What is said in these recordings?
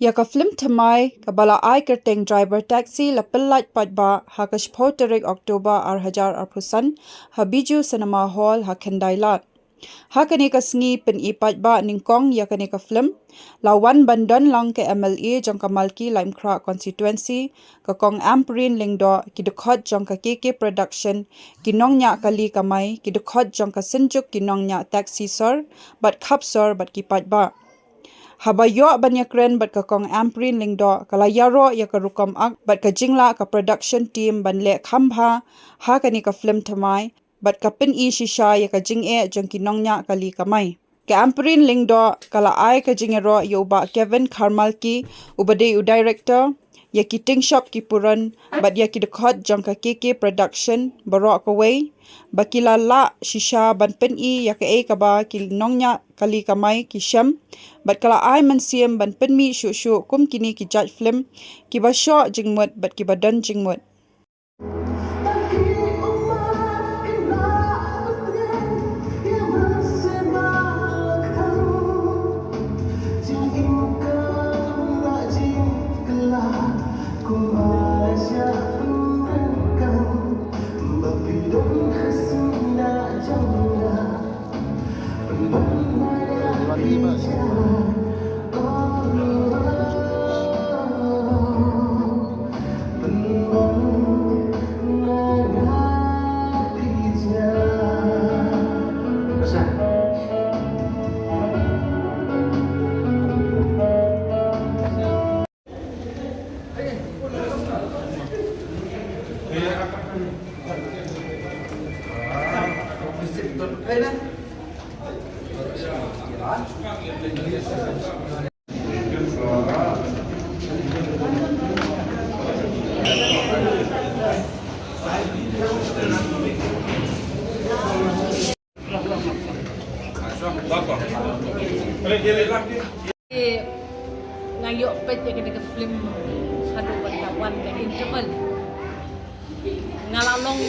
Ya ka film thamai ka bala ai kerteng driver taxi la pellat patba ha ka shpho tarik Oktober 2000 ha biju cinema hall ha kendailat. Ha kani ka sngi pen I patba ningkong ya kani ka film lawan bandan lang ke MLA jong ka Malki Limekra constituency ka kong Amprin lingdo ki dekhot jong ka KK production kinong nya kali kamai ki dekhot jong ka sinjuk kinong nya taxi sor bat khap sor bat ki patba. Haba yo banyak keren bat ka kong Amprin lingdo kala yaro ya ka rukom ak bat ka jingla ka production team ban le khambha ha kani ka film thamai bat ka pin I shisha ya ka jing e jong kinong nya kali kamai. Ka Amprin lingdo kala ai ka jingero yo ba Kevin Karmalki ubade u director ya ki ting shop ki puran bat ya ki dekhot jong ka KK production barok away bakila la shisha ban pen I ya ka e ka ba ki nongnya kali kamai ki sham bat kala ai man siem ban pen mi shu shu kum kini ki judge film ki ba sho jingmut bat ki ba dan jingmut. Ngayok pet ya kena ke film hadu wartawan ke interval ngalalong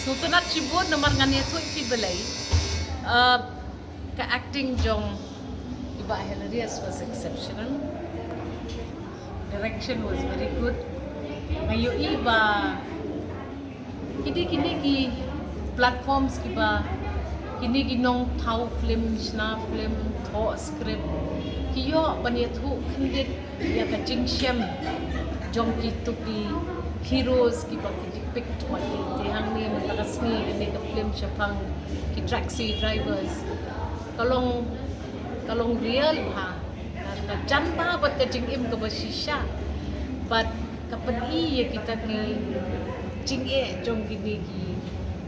sultanat cibut nomor ngani tu iti belai ke acting jong Iba Hilarious was exceptional, direction was very good. Ngayok iba kini ki platforms kiba kini ginong thau film shna film tho script kiyo baniathu khandit ya ka jingshem jong ki tuki heroes kiba ki depict maki tehang ni matakasni ini ka film Shapang ki taxi drivers kalong real ha ka janba bat ka jingim ka basisha but kapan I ya kita ki jing-e jong kini ki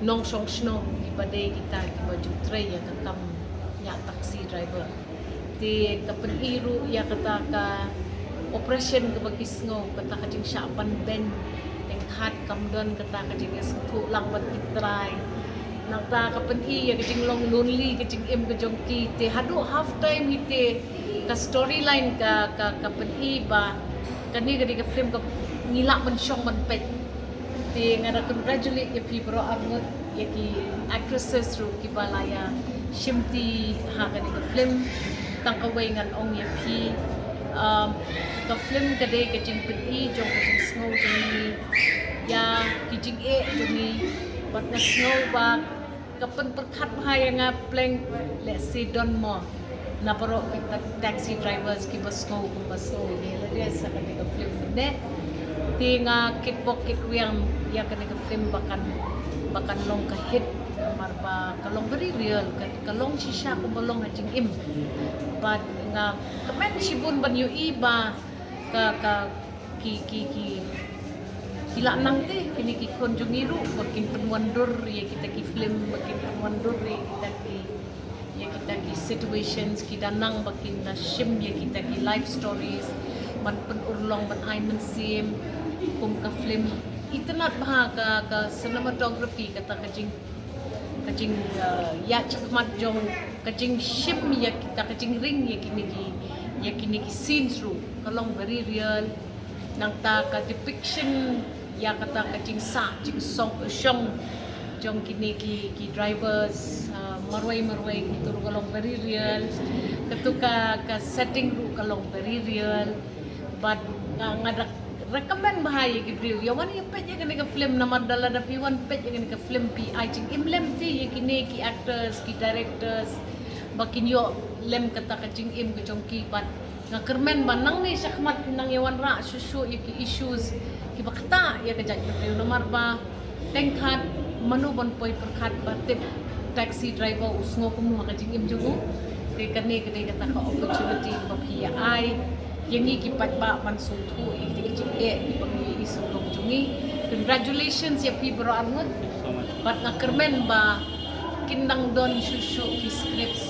nong song sno ki badai kita ki baju tray ya kakam ya taxi driver di kapan iru ya kata ka operation ke bagi sngo kata ka jing syapan ben yang khat kamdon kata ka jing tu lang bat kitrai nakta kapan I ya jing long lonely ke jing em ke jong ki te hadu half time hite ka storyline ka kapan I ba kani ka film ka ngilak man syong man pet di ngada congratulate ya pi bro arngot ya ki actresses ru ki balaya shimti ha ka ni film tang ka way ngan ong ya pi ka film ka de ka jing pin I jong ka jing snow jong ni ya ki jing e jong ni bat na snow ba kapan perkhat ha ya nga pleng let's say don mo na pero taxi drivers ki ba snow ko ba so ni la dia sa ka ni film ne tinga kitbok kitwiang ya kena ke film bakan long ka hit marba kalong very real kalong shisha ko balong hajing im but nga kamen sibun ban yu iba ka ki hila nang te kini ki konjungiru bakin penwandur ya kita ki film bakin penwandur ya kita ki situations ki danang bakin na shim ya kita ki life stories man pen urlong ban ai men sim kum ka film itanat bah ka cinematography kata kajing ya chakmat jong kajing ship ya kita kajing ring ya kini ki scenes ru kalong very real nang ta ka depiction ya kata kajing sa jing song shong jong kini ki drivers marway gitu kalong very real ketuka ka setting ru kalong very real but ngadak recommend bahaya gibril yawan ya pet ya ka film nama dala da piwan pet ya ka film pi I think imlem ti ya kini ki actors ki directors bakin yo lem kata ka jing im ke chongki but nga kermen banang ni syakmat nang yawan ra susu ya ki issues ki bakta ya ka jaj nomor ba tengkat manu bon poi perkhat batip taxi driver usngo kumu ka jing im jugu te kane kata ka opportunity bapi ya ai yang ni kipat ba mansung tu iki jing e pangi isu dong jungi congratulations ya pi bro arnut but nga kermen ba kindang don susu ki scripts